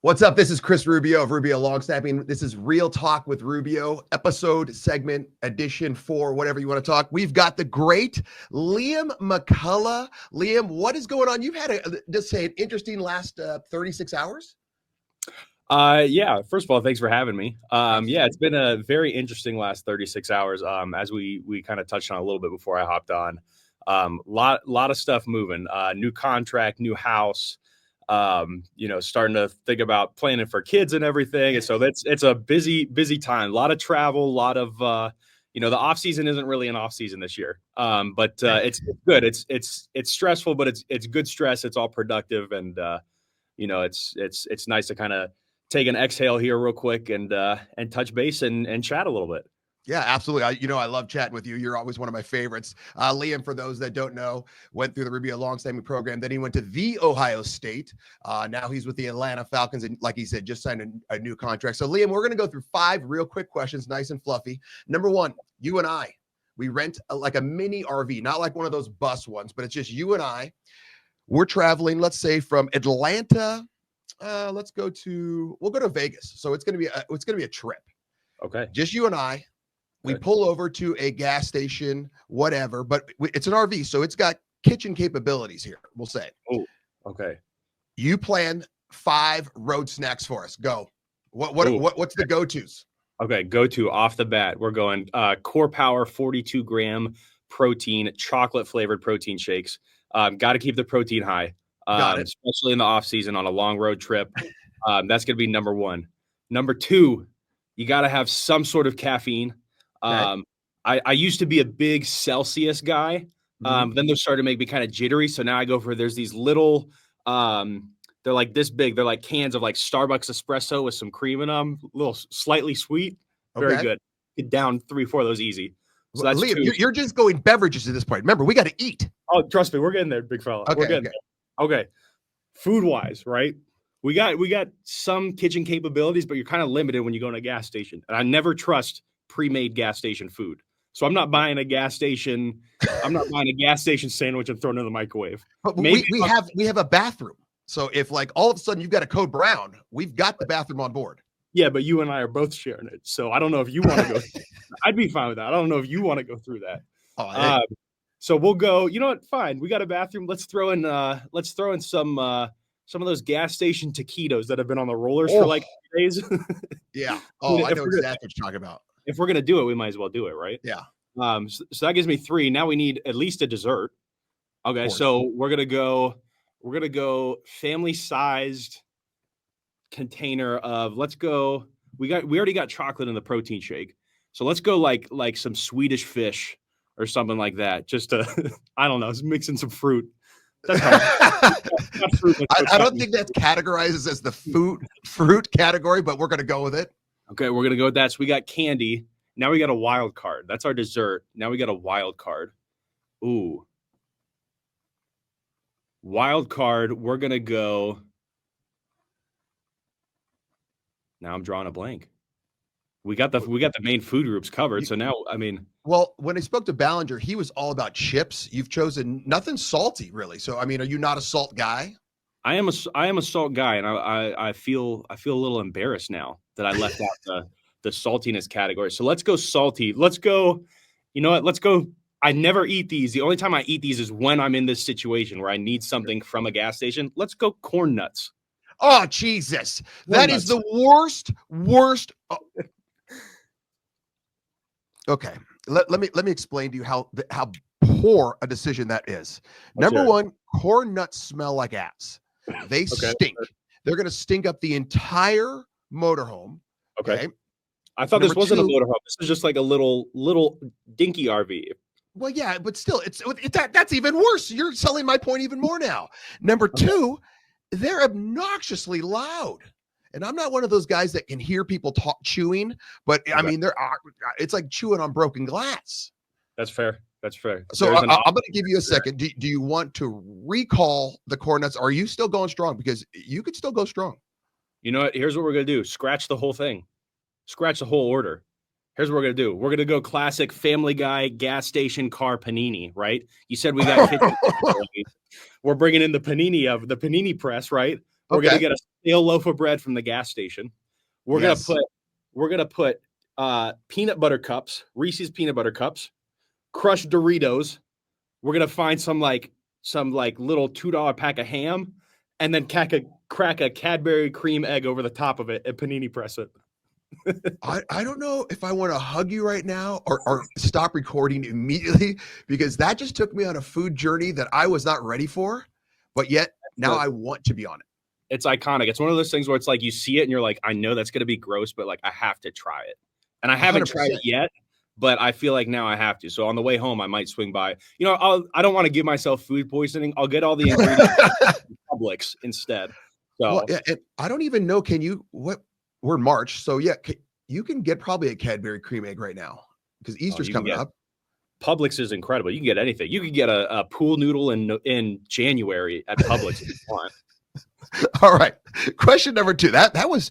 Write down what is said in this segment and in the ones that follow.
What's up? This is Chris Rubio of Rubio Long Snapping. This is Real Talk with Rubio, episode, segment, edition 4, whatever you want to talk. We've got the great Liam McCullough. Liam, what is going on? You've had an interesting last 36 hours. Yeah. First of all, thanks for having me. Yeah, it's been a very interesting last 36 hours. As we kind of touched on a little bit before I hopped on. Lot of stuff moving. New contract, new house. Starting to think about planning for kids and everything. And so it's a busy time. A lot of travel, a lot of the off season isn't really an off season this year. But it's good. It's stressful, but it's good stress. It's all productive, and it's nice to kind of take an exhale here real quick and touch base and chat a little bit. Yeah, absolutely. I love chatting with you. You're always one of my favorites. Liam, for those that don't know, went through the Rubio Long Snapping program. Then he went to the Ohio State. Now he's with the Atlanta Falcons. And like he said, just signed a new contract. So Liam, we're going to go through 5 real quick questions, nice and fluffy. Number 1, you and I, we rent like a mini RV, not like one of those bus ones, but it's just you and I. We're traveling, let's say from Atlanta. We'll go to Vegas. So it's going to be a trip. Okay. Just you and I. We pull over to a gas station, whatever, but it's an RV, so it's got kitchen capabilities here, we'll say. Oh, okay. You plan 5 road snacks for us. Go. What's the go-tos? Okay, go-to off the bat. We're going Core Power 42-gram protein, chocolate-flavored protein shakes. Got to keep the protein high, especially in the off-season on a long road trip. That's going to be number 1. Number 2, you got to have some sort of caffeine. Okay. I used to be a big Celsius guy. Then they started to make me kind of jittery. So now I go for, there's these little, they're like this big. They're like cans of like Starbucks espresso with some cream in them, a little slightly sweet. Very good. Get down 3-4 of those easy. So that's Liam, you're just going beverages at this point. Remember, we got to eat. Oh, trust me. We're getting there, big fella. Okay, we're getting there. Okay. Food wise, right? We got some kitchen capabilities, but you're kind of limited when you go to a gas station. And I never trust pre-made gas station food. So I'm not buying a gas station sandwich and throwing it in the microwave. But we have a bathroom. So if like all of a sudden you've got a code brown, we've got the bathroom on board. Yeah, but you and I are both sharing it. So I don't know if you want to go. I'd be fine with that. I don't know if you want to go through that. So we'll go, you know what? Fine. We got a bathroom. Let's throw in some of those gas station taquitos that have been on the rollers for like 3 days. Yeah. Oh, I know exactly what you're talking about. If we're going to do it, we might as well do it, right? Yeah. So that gives me 3. Now we need at least a dessert. Okay. So we're going to go family-sized container of, we already got chocolate in the protein shake. So let's go like some Swedish fish or something like that. Just to, I don't know, mixing some fruit. That's not fruit. I don't think that's categorized as the fruit category, but we're going to go with it. Okay, we're going to go with that. So we got candy. Now we got a wild card. That's our dessert. Now we got a wild card. Ooh. Wild card, we're going to go. Now I'm drawing a blank. We got the main food groups covered. So now, I mean. Well, when I spoke to Ballinger, he was all about chips. You've chosen nothing salty, really. So, I mean, are you not a salt guy? I am a salt guy, and I feel a little embarrassed now that I left out the saltiness category. So let's go salty. Let's go. You know what? Let's go. I never eat these. The only time I eat these is when I'm in this situation where I need something from a gas station. Let's go corn nuts. Oh, Jesus. That is the worst. Oh. Okay. Let me explain to you how poor a decision that is. Number 1, corn nuts smell like ass. They stink. They're going to stink up the entire motorhome. Okay. I thought this wasn't a motorhome. This is just like a little dinky RV. Well, yeah, but still, that's even worse. You're selling my point even more now. Number 2, they're obnoxiously loud. And I'm not one of those guys that can hear people chewing, but I mean, it's like chewing on broken glass. That's fair. So I'm going to give you a second. Do you want to recall the corn nuts? Are you still going strong? Because you could still go strong. You know what? Here's what we're going to do. Scratch the whole thing. Scratch the whole order. Here's what we're going to do. We're going to go classic Family Guy gas station car panini, right? You said we got kitchen. We're bringing in the panini press, right? We're going to get a stale loaf of bread from the gas station. We're Yes. gonna put peanut butter cups, Reese's peanut butter cups, crushed Doritos. We're gonna find some little $2 pack of ham, and then crack a Cadbury cream egg over the top of it and panini press it. I don't know if I want to hug you right now or stop recording immediately, because that just took me on a food journey that I was not ready for, but yet now I want to be on it. It's iconic. It's one of those things where it's like you see it and you're like, I know that's going to be gross, but like I have to try it. And I haven't 100%. tried it yet, but I feel like now I have to. So on the way home, I might swing by. I don't want to give myself food poisoning. I'll get all the ingredients from Publix instead. So Well, yeah, I don't even know. We're in March. So yeah, you can get probably a Cadbury cream egg right now because Easter's coming up. Publix is incredible. You can get anything. You can get a pool noodle in January at Publix if you want. All right. Question number 2. That was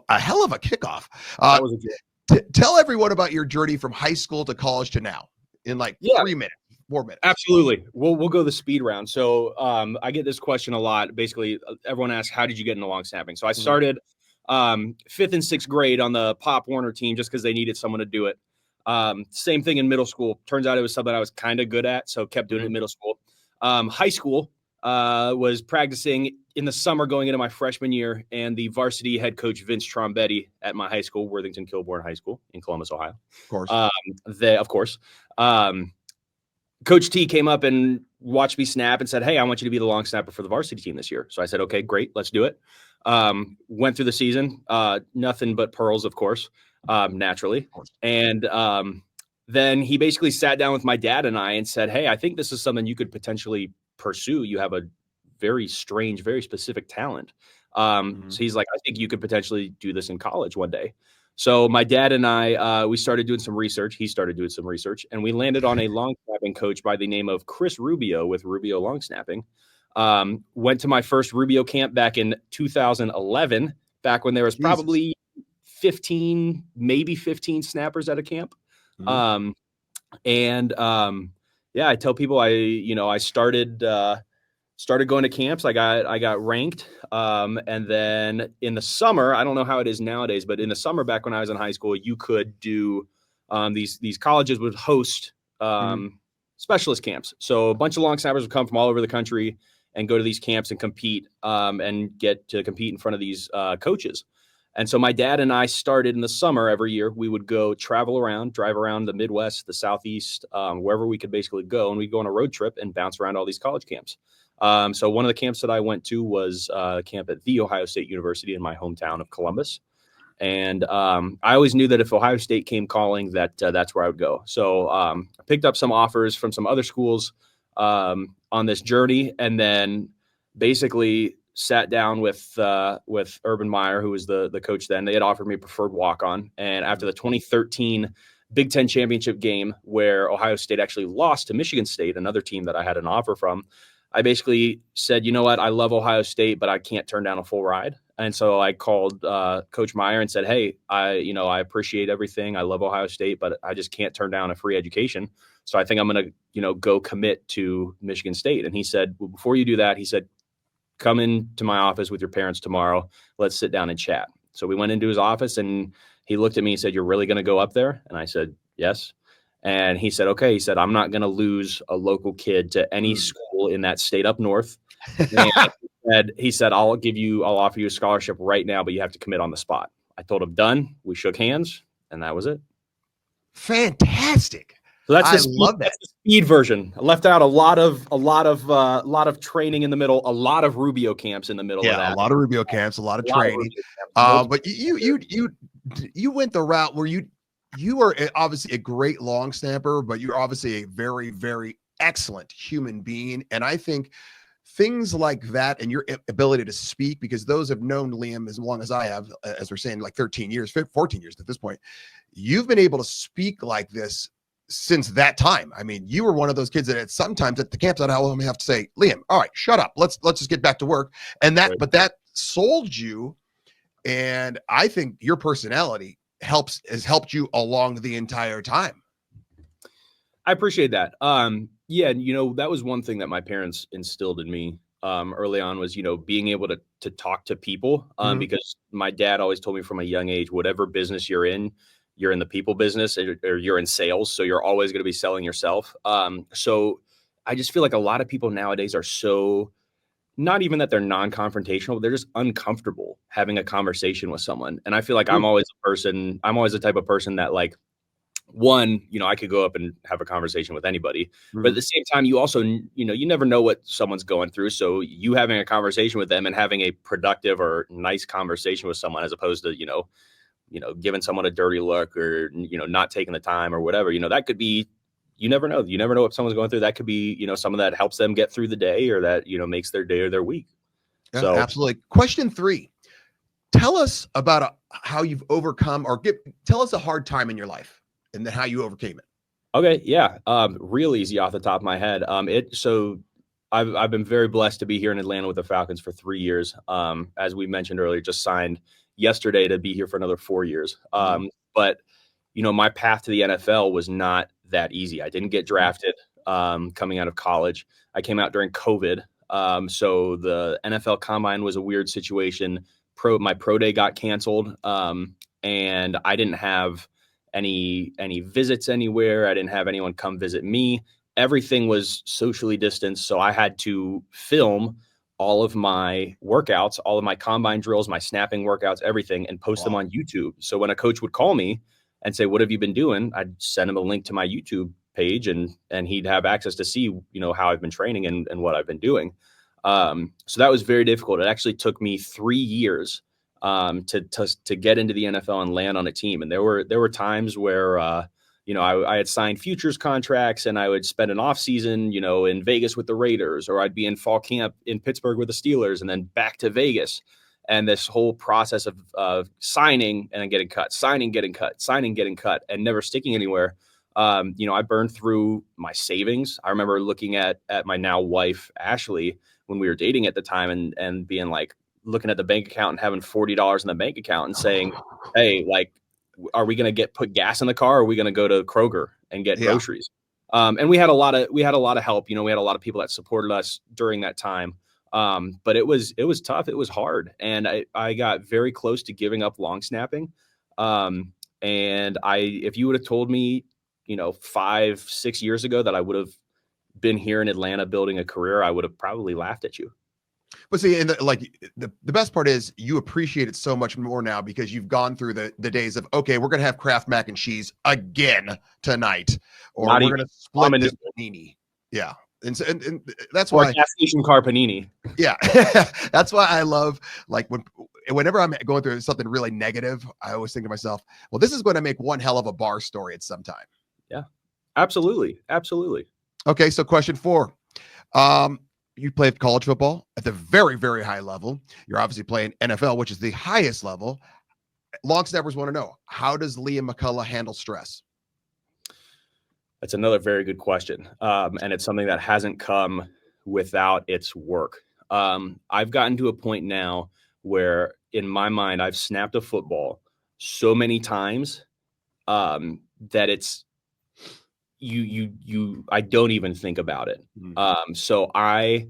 a hell of a kickoff. That was a joke. Tell everyone about your journey from high school to college to now in 3 minutes, 4 minutes. Absolutely. We'll go the speed round. So I get this question a lot. Basically, everyone asks, how did you get into long snapping? So I started 5th and 6th grade on the Pop Warner team just because they needed someone to do it. Same thing in middle school. Turns out it was something I was kind of good at, so kept doing it in middle school. High school was practicing in the summer going into my freshman year, and the varsity head coach, Vince Trombetti, at my high school, Worthington Kilbourne High School in Columbus, Ohio. Of course. Coach T came up and watched me snap and said, hey, I want you to be the long snapper for the varsity team this year. So I said, okay, great, let's do it. Went through the season, nothing but pearls, of course, naturally. And then he basically sat down with my dad and I and said, hey, I think this is something you could potentially pursue. You have a very strange, very specific talent. So he's like, I think you could potentially do this in college one day. So my dad and I, we started doing some research. He started doing some research, and we landed on a long snapping coach by the name of Chris Rubio with Rubio Long Snapping. Went to my first Rubio camp back in 2011, back when there was probably 15, maybe 15 snappers at a camp. I tell people I started going to camps. I got ranked. And then in the summer, I don't know how it is nowadays, but in the summer back when I was in high school, you could do these colleges would host specialist camps. So a bunch of long snappers would come from all over the country and go to these camps and compete and get to compete in front of these coaches. And so my dad and I started in the summer every year. We would go drive around the Midwest, the Southeast, wherever we could basically go. And we'd go on a road trip and bounce around all these college camps. So one of the camps that I went to was a camp at The Ohio State University in my hometown of Columbus. And I always knew that if Ohio State came calling, that's where I would go. So I picked up some offers from some other schools on this journey, and then basically sat down with Urban Meyer, who was the coach then. They had offered me a preferred walk-on. And after the 2013 Big Ten championship game, where Ohio State actually lost to Michigan State, another team that I had an offer from, I basically said, you know what, I love Ohio State, but I can't turn down a full ride. And so I called Coach Meyer and said, hey, I appreciate everything. I love Ohio State, but I just can't turn down a free education. So I think I'm going to, go commit to Michigan State. And he said, well, before you do that, he said, come into my office with your parents tomorrow. Let's sit down and chat. So we went into his office, and he looked at me and said, you're really going to go up there? And I said, yes. And he said, okay. He said, I'm not going to lose a local kid to any school in that state up north. And he said, I'll offer you a scholarship right now, but you have to commit on the spot. I told him, done. We shook hands, and that was it. Fantastic. So that's the speed version. I left out a lot of training in the middle, a lot of Rubio camps in the middle of that. A lot of Rubio camps, a lot of training. But you went the route where you are obviously a great long snapper, but you're obviously a very, very excellent human being. And I think things like that and your ability to speak, because those have known Liam as long as I have, as we're saying, like 13 years, 14 years at this point, you've been able to speak like this since that time. I mean, you were one of those kids that sometimes at the camps I'd have to say, Liam, all right, shut up. Let's just get back to work. And but that sold you. And I think your personality has helped you along the entire time. I appreciate that. That was one thing that my parents instilled in me early on was, being able to to talk to people, because my dad always told me from a young age, whatever business you're in the people business, or you're in sales. So you're always going to be selling yourself. So I just feel like a lot of people nowadays are so, not even that they're non-confrontational, they're just uncomfortable having a conversation with someone. And I feel like I'm always the type of person that, like, one, I could go up and have a conversation with anybody, but at the same time, you also, you never know what someone's going through. So you having a conversation with them and having a productive or nice conversation with someone, as opposed to, giving someone a dirty look, or, not taking the time or whatever, that could be, you never know. You never know what someone's going through. That could be, someone that helps them get through the day, or that, makes their day or their week. Yeah, So absolutely. Question 3, tell us about how you've overcome, or tell us a hard time in your life and then how you overcame it. Okay. Yeah. Real easy off the top of my head. So I've been very blessed to be here in Atlanta with the Falcons for 3 years. As we mentioned earlier, just signed yesterday to be here for another 4 years. But my path to the NFL was not that easy. I didn't get drafted coming out of college. I came out during COVID. So the NFL Combine was a weird situation. My pro day got canceled, and I didn't have any visits anywhere. I didn't have anyone come visit me. Everything was socially distanced. So I had to film all of my workouts, all of my combine drills, my snapping workouts, everything, and post them on YouTube. So when a coach would call me and say, "What have you been doing?" I'd send him a link to my YouTube page, and he'd have access to see, how I've been training and what I've been doing. So that was very difficult. It actually took me 3 years to get into the NFL and land on a team. And there were times where, I had signed futures contracts, and I would spend an off season, in Vegas with the Raiders, or I'd be in fall camp in Pittsburgh with the Steelers, and then back to Vegas. And this whole process of signing and then getting cut, signing, getting cut, signing, getting cut, and never sticking anywhere. I burned through my savings. I remember looking at my now wife, Ashley, when we were dating at the time, and being like, looking at the bank account and having $40 in the bank account and saying, "Hey, like, are we going to put gas in the car? Or are we going to go to Kroger and get groceries?" And we had a lot of help. We had a lot of people that supported us during that time. But it was tough. It was hard. And I got very close to giving up long snapping. And if you would have told me, 5-6 years ago that I would have been here in Atlanta building a career, I would have probably laughed at you. But see, and the best part is you appreciate it so much more now, because you've gone through the days of, okay, we're going to have Kraft mac and cheese again tonight, or we're going to split this panini. Yeah. And that's why gas station car panini. Yeah. That's why I love, like, whenever I'm going through something really negative, I always think to myself, well, this is going to make one hell of a bar story at some time. Yeah, absolutely. Absolutely. Okay. So question 4, you played college football at the very, very high level. You're obviously playing NFL, which is the highest level. Long snappers want to know, how does Liam McCullough handle stress? That's another very good question. And it's something that hasn't come without its work. I've gotten to a point now where, in my mind, I've snapped a football so many times that it's, I don't even think about it. So I,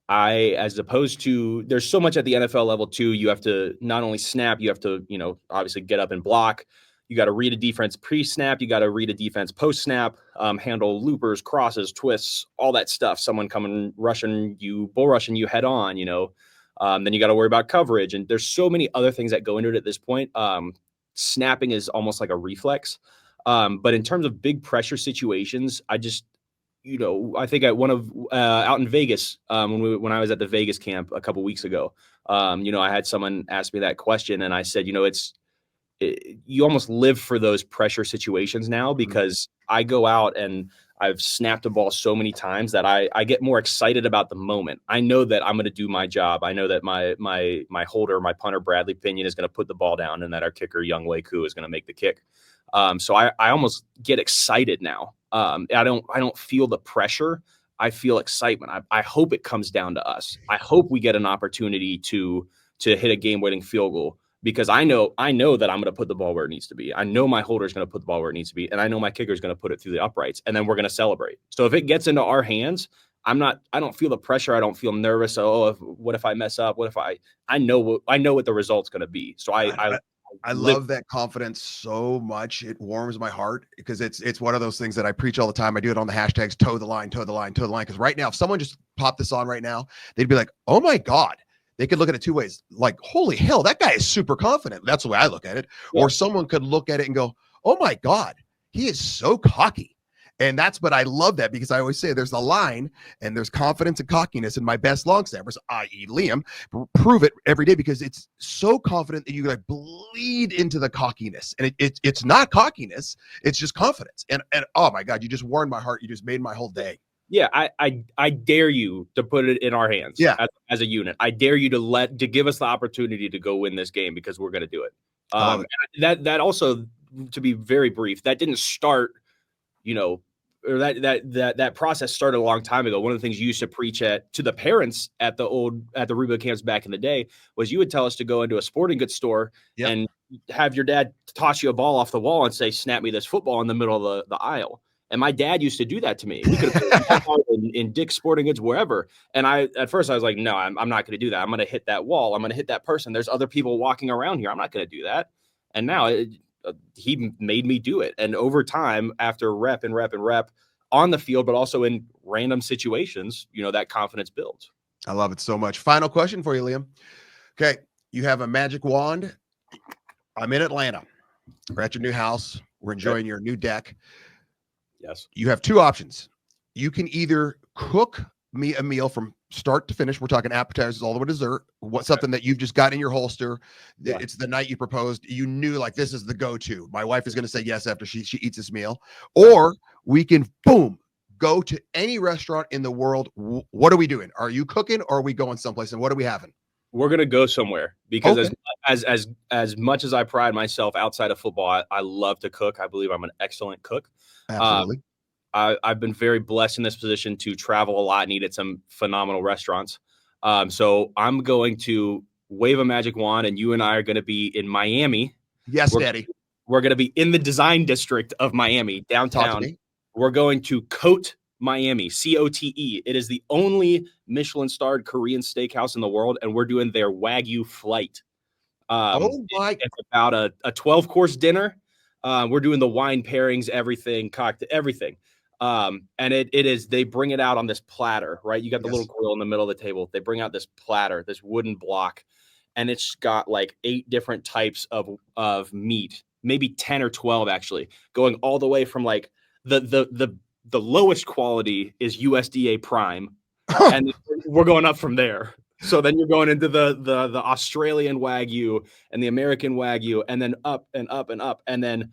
as opposed to, there's so much at the NFL level too. You have to not only snap, you have to, obviously get up and block. You got to read a defense pre-snap. You got to read a defense post-snap, handle loopers, crosses, twists, all that stuff. Someone coming, bull rushing you head on, then you got to worry about coverage. And there's so many other things that go into it at this point. Snapping is almost like a reflex. But in terms of big pressure situations, I just, I think at out in Vegas, when I was at the Vegas camp a couple weeks ago, I had someone ask me that question, and I said, you almost live for those pressure situations now, because I go out and I've snapped a ball so many times that I get more excited about the moment. I know that I'm going to do my job. I know that my holder, my punter, Bradley Pinion, is going to put the ball down, and that our kicker, Young Wei Koo, is going to make the kick. So I almost get excited now. I don't feel the pressure. I feel excitement. I hope it comes down to us. I hope we get an opportunity to hit a game-winning field goal, because I know that I'm going to put the ball where it needs to be. I know my holder is going to put the ball where it needs to be, and I know my kicker is going to put it through the uprights, and then we're going to celebrate. So if it gets into our hands, I don't feel the pressure. I don't feel nervous. Oh, what if I mess up? I know what the result's going to be. So I love that confidence so much. It warms my heart because it's one of those things that I preach all the time. I do it on the hashtags, toe the line, toe the line, toe the line. Because right now, if someone just popped this on right now, they'd be like, oh my God. They could look at it two ways. Like, holy hell, that guy is super confident. That's the way I look at it. Yeah. Or someone could look at it and go, oh my God, he is so cocky. And that's what I love that, because I always say there's a line and there's confidence and cockiness, and my best long snappers, i.e. Liam, prove it every day because it's so confident that you like bleed into the cockiness. And it's not cockiness, it's just confidence. And oh my God, you just warmed my heart. You just made my whole day. Yeah, I dare you to put it in our hands as a unit. I dare you to give us the opportunity to go win this game because we're going to do it. That also, to be very brief, that didn't start, or that process started a long time ago. One of the things you used to preach to the parents at the Rubio camps back in the day was you would tell us to go into a sporting goods store and have your dad toss you a ball off the wall and say, snap me this football in the middle of the aisle. And my dad used to do that to me. We could have in Dick's Sporting Goods, wherever. And at first I was like, no, I'm not going to do that. I'm going to hit that wall. I'm going to hit that person. There's other people walking around here. I'm not going to do that. And now he made me do it. And over time, after rep on the field, but also in random situations, that confidence builds. I love it so much. Final question for you, Liam. Okay. You have a magic wand. I'm in Atlanta. We're at your new house. We're enjoying your new deck. Yes. You have two options. You can either cook me a meal from start to finish. We're talking appetizers all the way to dessert. Something that you've just got in your holster. Yeah. It's the night you proposed. You knew like this is the go-to. My wife is going to say yes after she eats this meal. Or we can go to any restaurant in the world. What are we doing? Are you cooking or are we going someplace? And what are we having? We're going to go somewhere because as much as I pride myself outside of football, I love to cook. I believe I'm an excellent cook. Absolutely. I've been very blessed in this position to travel a lot and eat at some phenomenal restaurants. So I'm going to wave a magic wand and you and I are going to be in Miami. Yes, Daddy. We're going to be in the design district of Miami, downtown. We're going to Cote Miami, COTE. It is the only Michelin-starred Korean steakhouse in the world, and we're doing their Wagyu flight. It's about a 12-course dinner. We're doing the wine pairings, everything, cocktail, everything. And it is, they bring it out on this platter, right? You got the little grill in the middle of the table. They bring out this platter, this wooden block, and it's got like 8 different types of meat, maybe 10 or 12 actually, going all the way from like the lowest quality is USDA prime, and we're going up from there. So then you're going into the Australian Wagyu and the American Wagyu, and then up and up and up, and then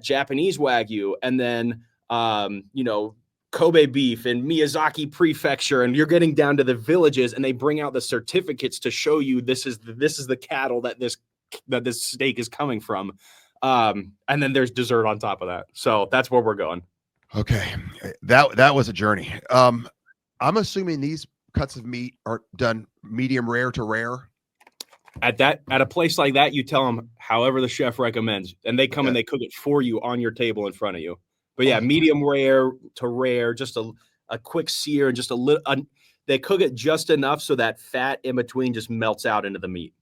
Japanese Wagyu, and then Kobe beef and Miyazaki Prefecture, and you're getting down to the villages, and they bring out the certificates to show you this is the cattle that this steak is coming from, and then there's dessert on top of that. So that's where we're going. Okay, that was a journey. I'm assuming these cuts of meat are done medium rare to rare. At a place like that, you tell them however the chef recommends, and they come and they cook it for you on your table in front of you. But yeah, medium rare to rare, just a quick sear, and just a little. They cook it just enough so that fat in between just melts out into the meat.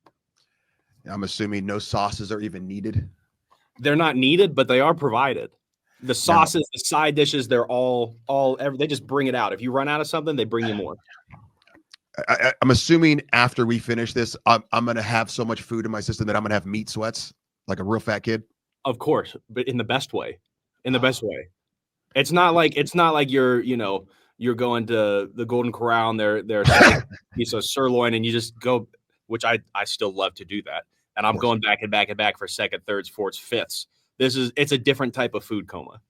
I'm assuming no sauces are even needed. They're not needed, but they are provided. The sauces, the side dishes, they're they just bring it out. If you run out of something, they bring you more. I'm assuming after we finish this, I'm going to have so much food in my system that I'm going to have meat sweats like a real fat kid. Of course, but in the best way. In the best way. It's not like you're going to the Golden Corral and there's a piece of sirloin and you just go, which I still love to do that. And I'm going back and back and back for second, thirds, fourths, fifths. It's a different type of food coma.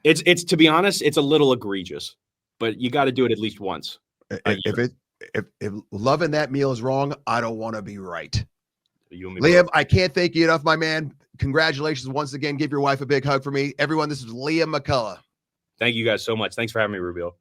It's to be honest, it's a little egregious, but you got to do it at least once. If loving that meal is wrong, I don't want to be right. Liam, I can't thank you enough, my man. Congratulations once again. Give your wife a big hug for me. Everyone, this is Liam McCullough. Thank you guys so much. Thanks for having me, Rubio.